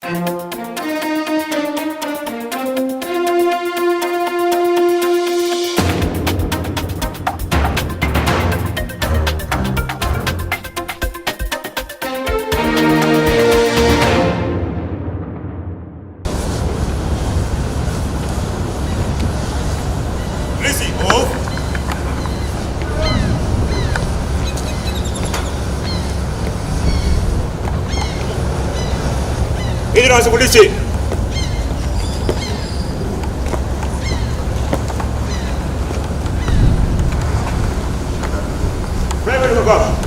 Lizzie, move. 일어나서 굴리지. 프라이머리 가.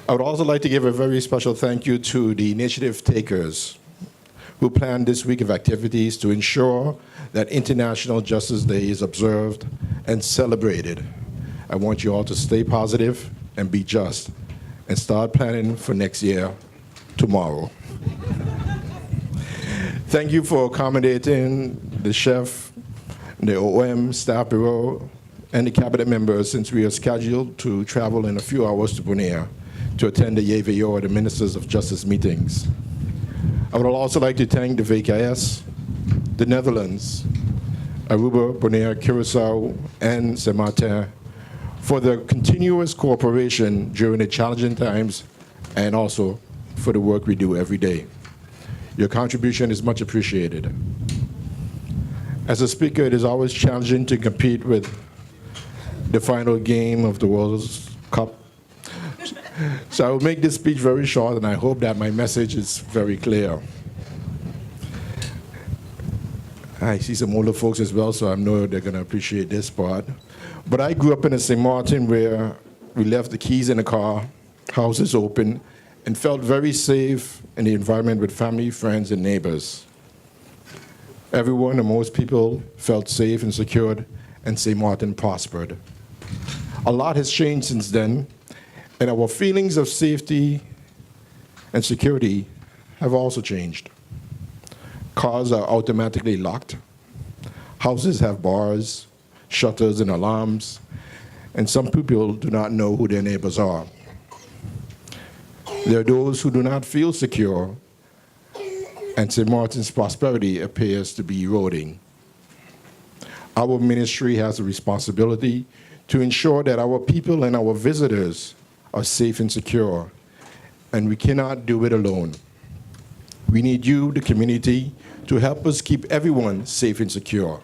I would also like to give a very special thank you to the initiative takers who planned this week of activities to ensure that International Justice Day is observed and celebrated. I want you all to stay positive and be just and start planning for next year, tomorrow. Thank you for accommodating the chef, the OM, staff bureau, and the cabinet members since we are scheduled to travel in a few hours to Bonaire to attend the YVO, the Ministers of Justice meetings. I would also like to thank the VKS, the Netherlands, Aruba, Bonaire, Curaçao, and Saint Martin for their continuous cooperation during the challenging times and also for the work we do every day. Your contribution is much appreciated. As a speaker, it is always challenging to compete with the final game of the World Cup. So I will make this speech very short, and I hope that my message is very clear. I see some older folks as well, so I know they're going to appreciate this part. But I grew up in a St. Martin where we left the keys in the car, houses open, and felt very safe in the environment with family, friends, and neighbors. Everyone and most people felt safe and secured, and St. Martin prospered. A lot has changed since then, and our feelings of safety and security have also changed. Cars are automatically locked. Houses have bars, shutters, and alarms, and some people do not know who their neighbors are. There are those who do not feel secure, and St. Martin's prosperity appears to be eroding. Our ministry has a responsibility to ensure that our people and our visitors are safe and secure, and we cannot do it alone. We need you, the community, to help us keep everyone safe and secure.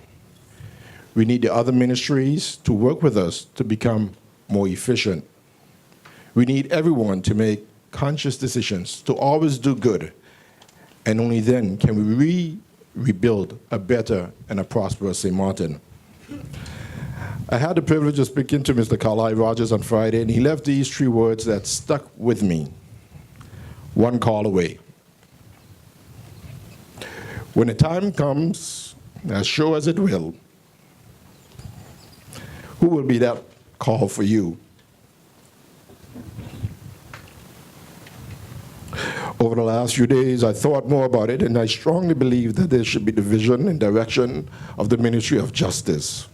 We need the other ministries to work with us to become more efficient. We need everyone to make conscious decisions to always do good, and only then can we rebuild a better and a prosperous St. Martin. I had the privilege of speaking to Mr. Carlisle Rogers on Friday, and he left these three words that stuck with me: one call away. When the time comes, as sure as it will, who will be that call for you? Over the last few days, I thought more about it, and I strongly believe that there should be the vision and direction of the Ministry of Justice.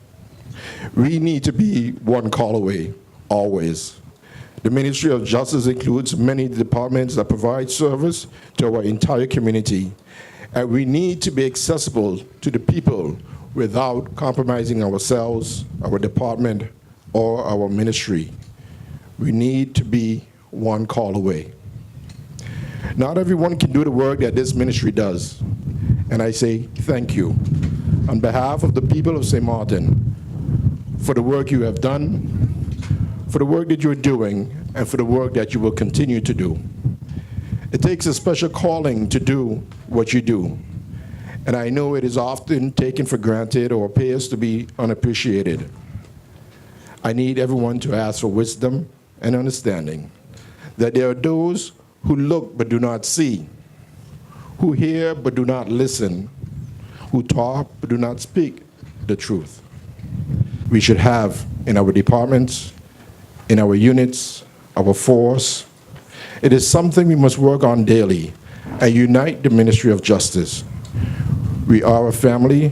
We need to be one call away, always. The Ministry of Justice includes many departments that provide service to our entire community, and we need to be accessible to the people without compromising ourselves, our department, or our ministry. We need to be one call away. Not everyone can do the work that this ministry does. And I say thank you on behalf of the people of St. Martin for the work you have done, for the work that you're doing, and for the work that you will continue to do. It takes a special calling to do what you do. And I know it is often taken for granted or appears to be unappreciated. I need everyone to ask for wisdom and understanding, that there are those who look but do not see, who hear but do not listen, who talk but do not speak the truth. We should have in our departments, in our units, our force. It is something we must work on daily and unite the Ministry of Justice. We are a family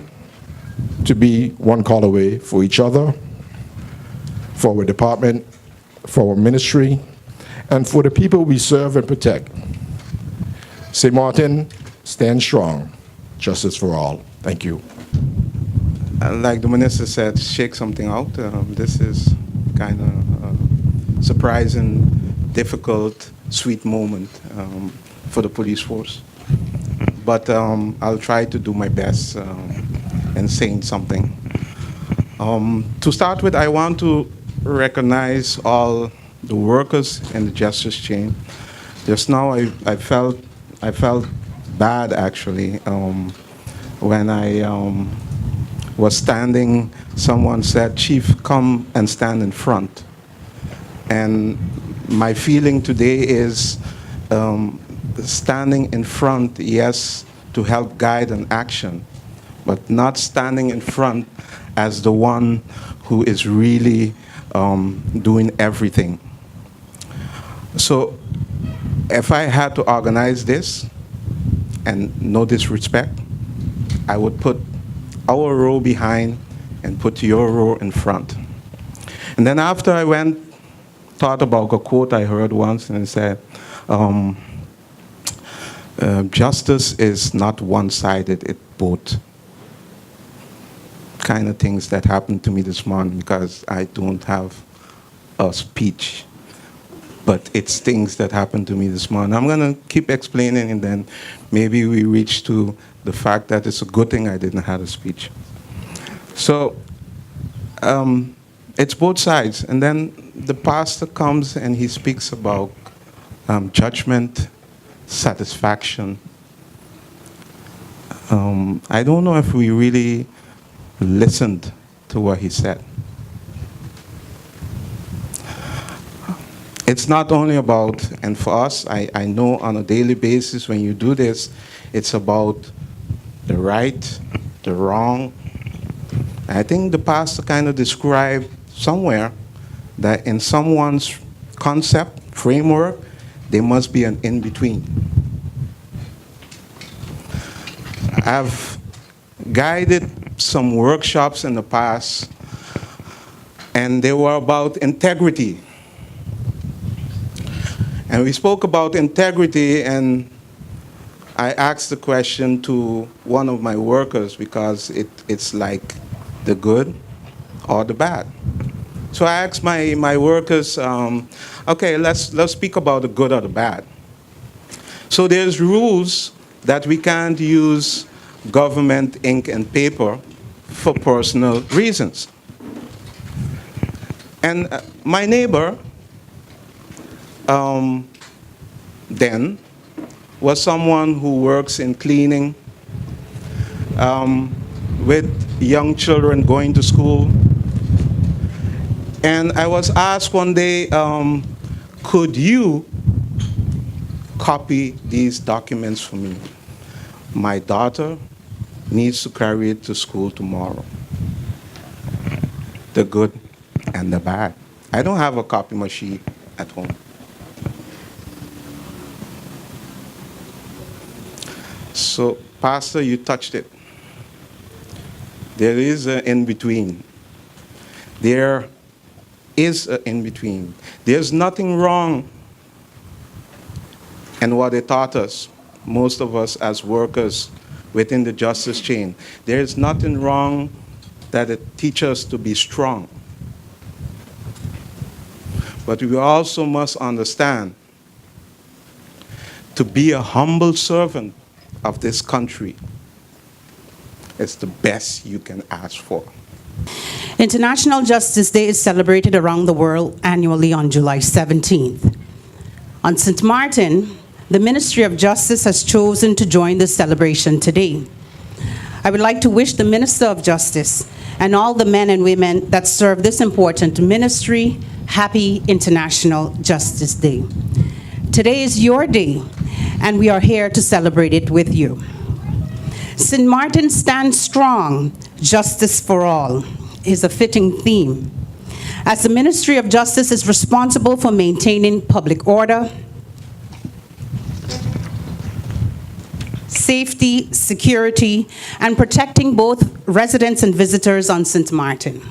to be one call away for each other, for our department, for our ministry, and for the people we serve and protect. St. Martin, stand strong. Justice for all. Thank you. Like the minister said, shake something out. This is kind of a surprising, difficult, sweet moment for the police force. But I'll try to do my best in saying something. To start with, I want to recognize all the workers in the justice chain. Just now, I felt bad actually when I was standing. Someone said, "Chief, come and stand in front." And my feeling today is standing in front, yes, to help guide an action, but not standing in front as the one who is really doing everything. So if I had to organize this, and no disrespect, I would put our row behind and put your row in front. And then after I thought about a quote I heard once, and it said, justice is not one-sided, it's both. Kind of things that happened to me this morning because I don't have a speech. But it's things that happened to me this morning. I'm going to keep explaining, and then maybe we reach to the fact that it's a good thing I didn't have a speech. So it's both sides. And then the pastor comes and he speaks about judgment, satisfaction. I don't know if we really listened to what he said. It's not only about, and for us, I know on a daily basis when you do this, it's about the right, the wrong. I think the pastor kind of described somewhere that in someone's concept, framework, there must be an in-between. I've guided some workshops in the past, and they were about integrity. And we spoke about integrity, and I asked the question to one of my workers because it's like the good or the bad. So I asked my workers, okay, let's speak about the good or the bad. So there's rules that we can't use government ink and paper for personal reasons. And my neighbor then was someone who works in cleaning, with young children going to school. And I was asked one day, could you copy these documents for me? My daughter needs to carry it to school tomorrow. The good and the bad. I don't have a copy machine at home. So, Pastor, you touched it. There is an in-between. There is an in-between. There's nothing wrong in what they taught us, most of us as workers within the justice chain. There is nothing wrong that it teaches us to be strong. But we also must understand to be a humble servant of this country is the best you can ask for. International Justice Day is celebrated around the world annually on July 17th. On St. Martin, the Ministry of Justice has chosen to join this celebration today. I would like to wish the Minister of Justice and all the men and women that serve this important ministry happy International Justice Day. Today is your day, and we are here to celebrate it with you. St. Martin stands strong, justice for all is a fitting theme. As the Ministry of Justice is responsible for maintaining public order, safety, security, and protecting both residents and visitors on St. Martin.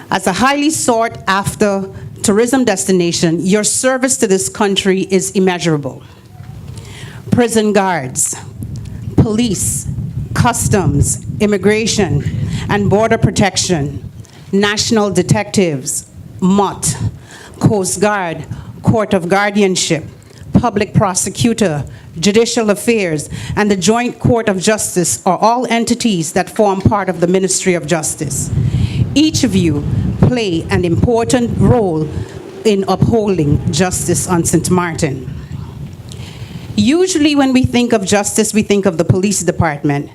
As a highly sought-after tourism destination, your service to this country is immeasurable. Prison guards, police, customs, immigration, and border protection, national detectives, MOT, Coast Guard, Court of Guardianship, public prosecutor, judicial affairs, and the Joint Court of Justice are all entities that form part of the Ministry of Justice. Each of you play an important role in upholding justice on St. Martin. Usually when we think of justice, we think of the police department,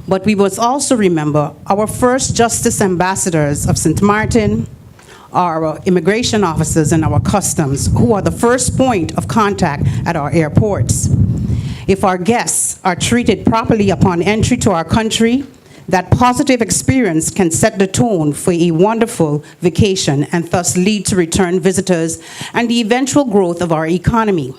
but we must also remember our first justice ambassadors of St. Martin, our immigration officers and our customs, who are the first point of contact at our airports. If our guests are treated properly upon entry to our country, that positive experience can set the tone for a wonderful vacation and thus lead to return visitors and the eventual growth of our economy.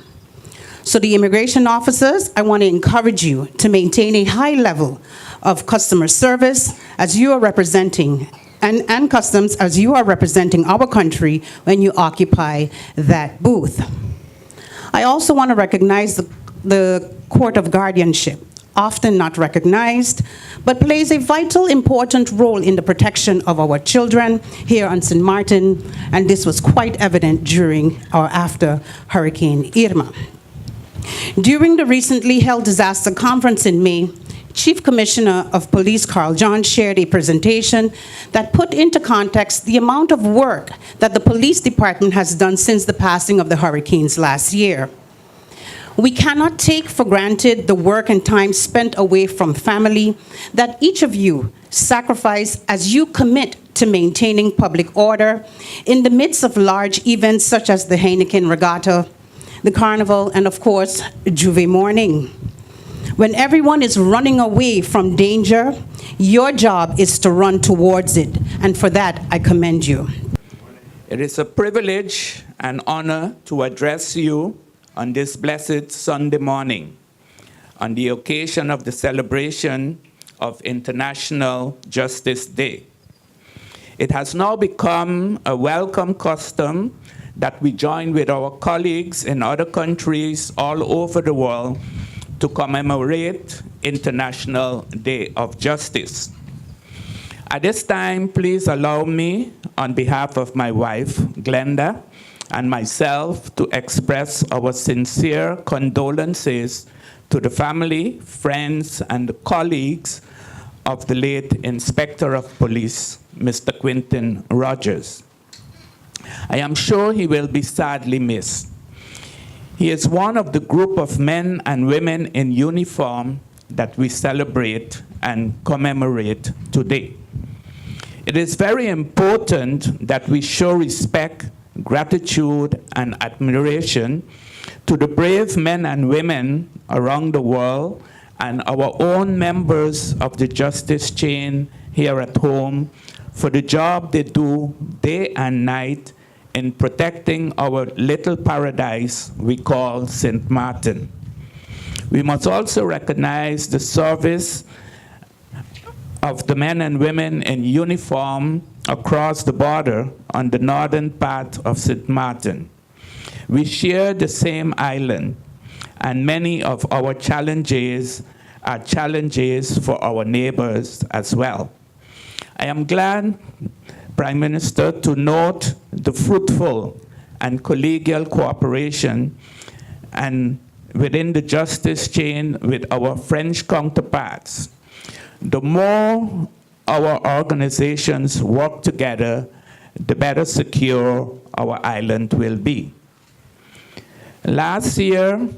So the immigration officers, I want to encourage you to maintain a high level of customer service as you are representing, and customs as you are representing our country when you occupy that booth. I also want to recognize the Court of Guardianship, often not recognized, but plays a vital, important role in the protection of our children here on St. Martin, and this was quite evident during or after Hurricane Irma. During the recently held disaster conference in May, Chief Commissioner of Police Carl John shared a presentation that put into context the amount of work that the police department has done since the passing of the hurricanes last year. We cannot take for granted the work and time spent away from family that each of you sacrifice as you commit to maintaining public order in the midst of large events such as the Heineken Regatta, the Carnival, and of course, Juve Morning. When everyone is running away from danger, your job is to run towards it, and for that, I commend you. It is a privilege and honor to address you on this blessed Sunday morning, on the occasion of the celebration of International Justice Day. It has now become a welcome custom that we join with our colleagues in other countries all over the world to commemorate International Day of Justice. At this time, please allow me, on behalf of my wife, Glenda, and myself, to express our sincere condolences to the family, friends, and colleagues of the late Inspector of Police, Mr. Quintin Rogers. I am sure he will be sadly missed. He is one of the group of men and women in uniform that we celebrate and commemorate today. It is very important that we show respect, gratitude, and admiration to the brave men and women around the world and our own members of the justice chain here at home for the job they do day and night in protecting our little paradise we call St. Martin. We must also recognize the service of the men and women in uniform across the border on the northern part of St. Martin. We share the same island, and many of our challenges are challenges for our neighbors as well. I am glad, Prime Minister, to note the fruitful and collegial cooperation and within the justice chain with our French counterparts. The more our organizations work together, the better secure our island will be. Last year,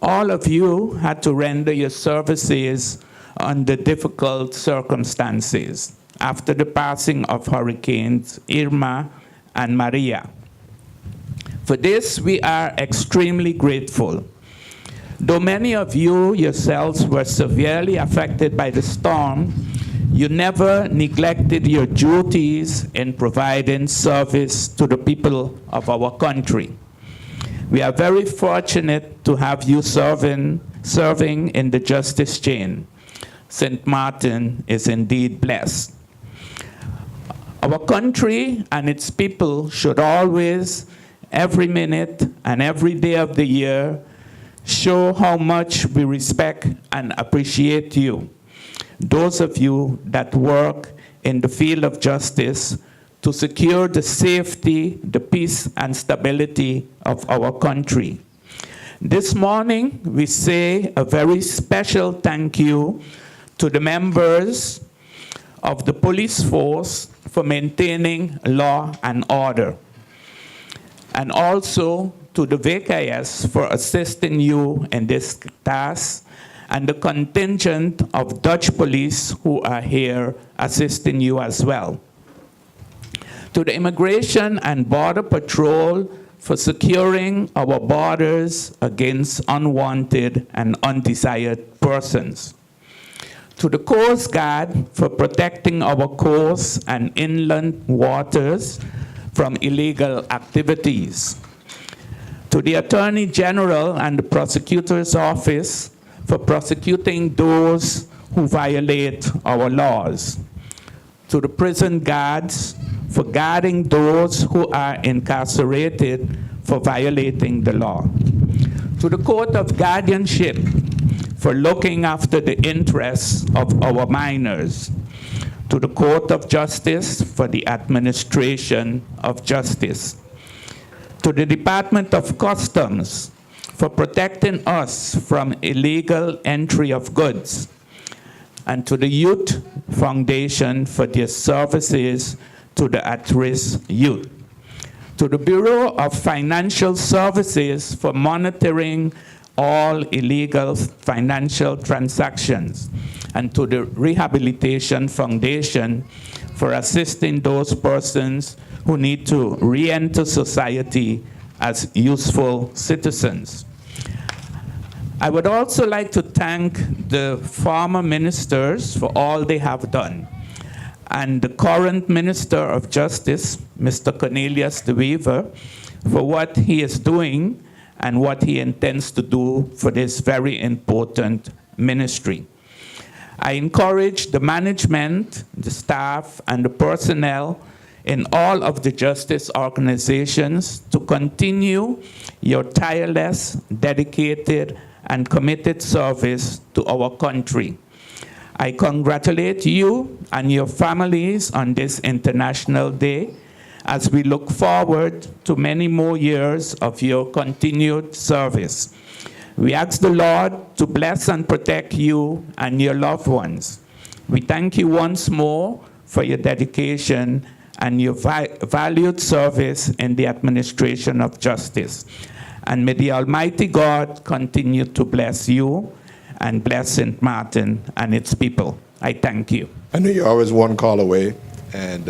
all of you had to render your services under difficult circumstances after the passing of Hurricanes Irma and Maria. For this, we are extremely grateful. Though many of you yourselves were severely affected by the storm, you never neglected your duties in providing service to the people of our country. We are very fortunate to have you serving in the justice chain. St. Martin is indeed blessed. Our country and its people should always, every minute and every day of the year, show how much we respect and appreciate you, those of you that work in the field of justice to secure the safety, the peace, and stability of our country. This morning, we say a very special thank you to the members of the police force for maintaining law and order, and also to the VKS for assisting you in this task, and the contingent of Dutch police who are here assisting you as well. To the Immigration and Border Patrol for securing our borders against unwanted and undesired persons. To the Coast Guard for protecting our coasts and inland waters from illegal activities. To the Attorney General and the Prosecutor's Office for prosecuting those who violate our laws. To the prison guards for guarding those who are incarcerated for violating the law. To the Court of Guardianship for looking after the interests of our minors. To the Court of Justice for the administration of justice. To the Department of Customs for protecting us from illegal entry of goods. And to the Youth Foundation for their services to the at-risk youth. To the Bureau of Financial Services for monitoring all illegal financial transactions, and to the Rehabilitation Foundation for assisting those persons who need to re-enter society as useful citizens. I would also like to thank the former ministers for all they have done, and the current Minister of Justice, Mr. Cornelius de Wever, for what he is doing and what he intends to do for this very important ministry. I encourage the management, the staff, and the personnel in all of the justice organizations to continue your tireless, dedicated, and committed service to our country. I congratulate you and your families on this International Day as we look forward to many more years of your continued service. We ask the Lord to bless and protect you and your loved ones. We thank you once more for your dedication and your valued service in the administration of justice. And may the Almighty God continue to bless you and bless St. Martin and its people. I thank you. I know you're always one call away, and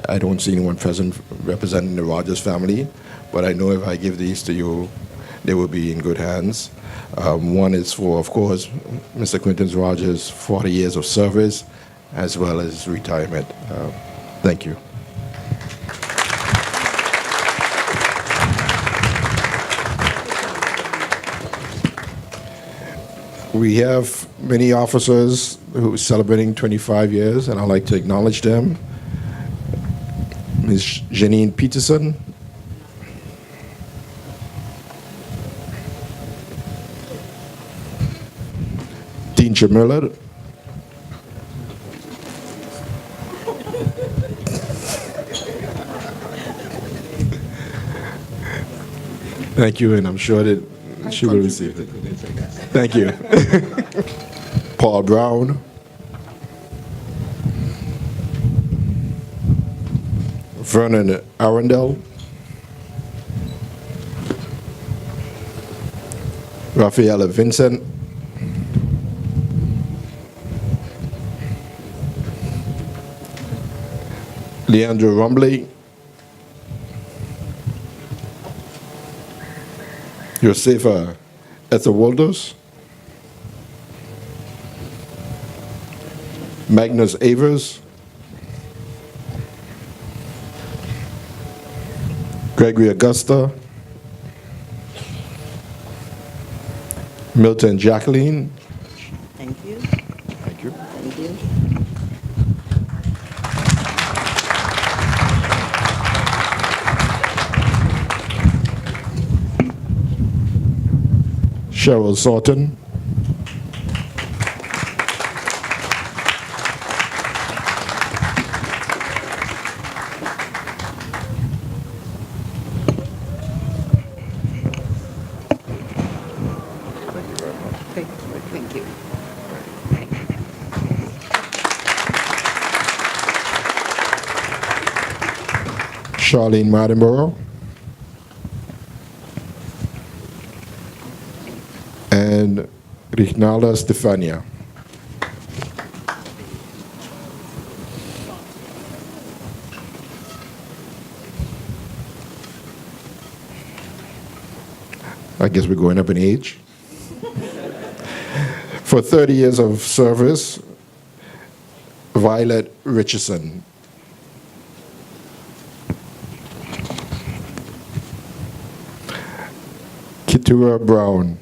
I don't see anyone present representing the Rogers family, but I know if I give these to you, they will be in good hands. One is for, of course, Mr. Quinton Rogers' 40 years of service, as well as retirement. Thank you. We have many officers who are celebrating 25 years, and I'd like to acknowledge them. Ms. Janine Peterson, Dean Miller, Thank you, and I'm sure that she will receive it. Thank you. Paul Brown. Vernon Arundel. Rafaela Vincent. Leandro Rumbley. Josefa Ethelwoldos. Magnus Avers. Gregory Augusta. Milton Jacqueline. Thank you. Thank you. Thank you. Cheryl Sorton. Thank you. Charlene Martinborough. And Rignalda Stefania. I guess we're going up in age. For 30 years of service, Violet Richardson. Keturah Brown.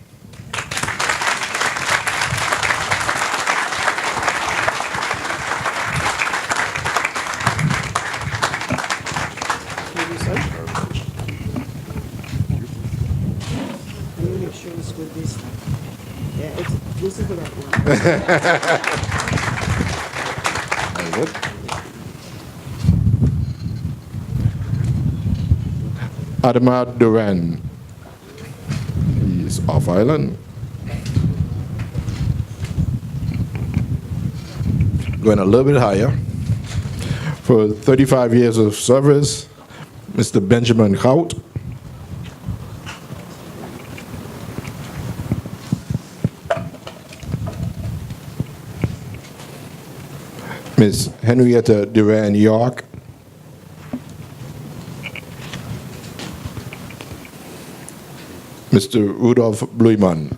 This is the right one. Adama Duran. He's off island. Going a little bit higher. For 35 years of service, Mr. Benjamin Hout. Ms. Henrietta Duran York. Mr. Rudolph Bluiman.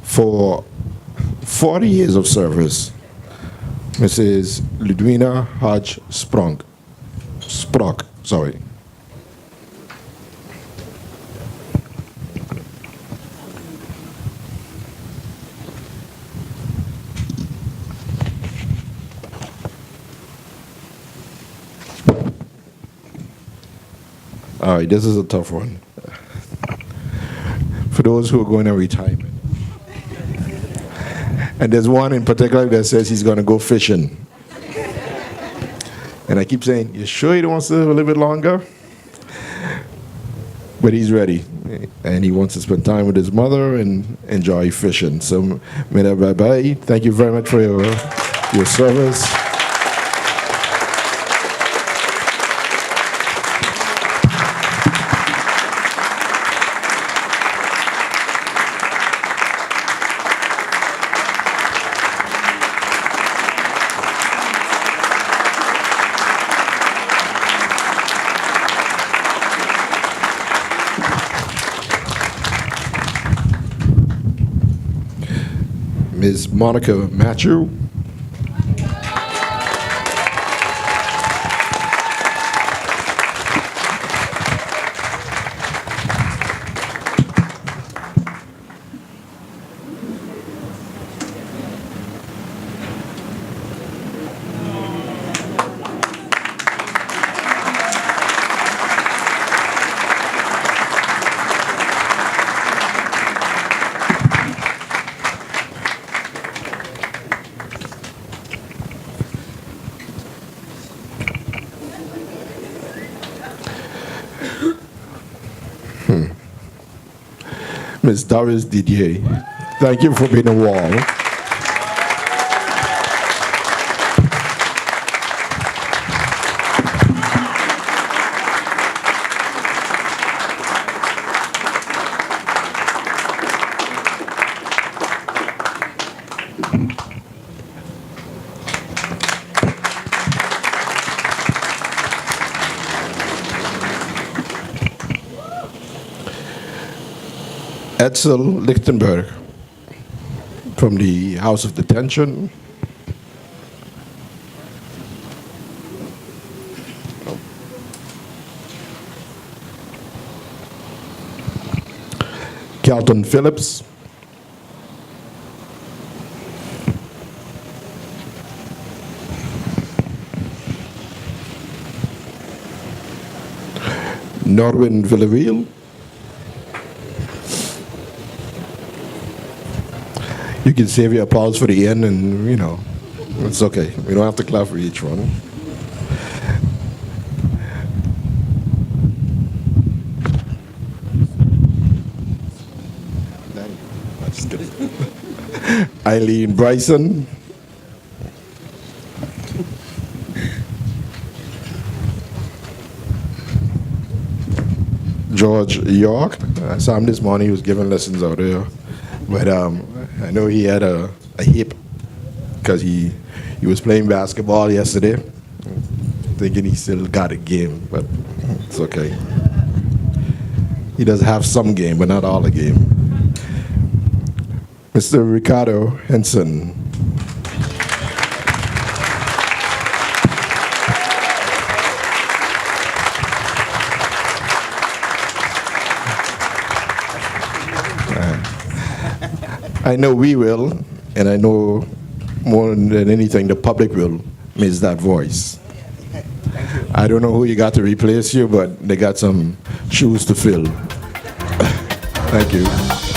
For 40 years of service, Mrs. Ludwina Hodge Sprock, sorry. All right, this is a tough one. For those who are going to retirement. And there's one in particular that says he's going to go fishing. And I keep saying, you sure he wants to live a little bit longer? But he's ready. And he wants to spend time with his mother and enjoy fishing. So, bye-bye. Thank you very much for your service. Ms. Monica Matthew. Ms. Doris Didier. Thank you for being a wall. Edsel Lichtenberg from the House of Detention. Carlton Phillips. Norwin Villarreal. You can save your applause for the end, and you know, it's okay. We don't have to clap for each one. That's good. Eileen Bryson. George York. I saw him this morning. He was giving lessons out there. But I know he had a hip because he was playing basketball yesterday, thinking he still got a game, but it's okay. He does have some game, but not all the game. Mr. Ricardo Henson. I know we will, and I know more than anything the public will miss that voice. I don't know who you got to replace you, but they got some shoes to fill. Thank you.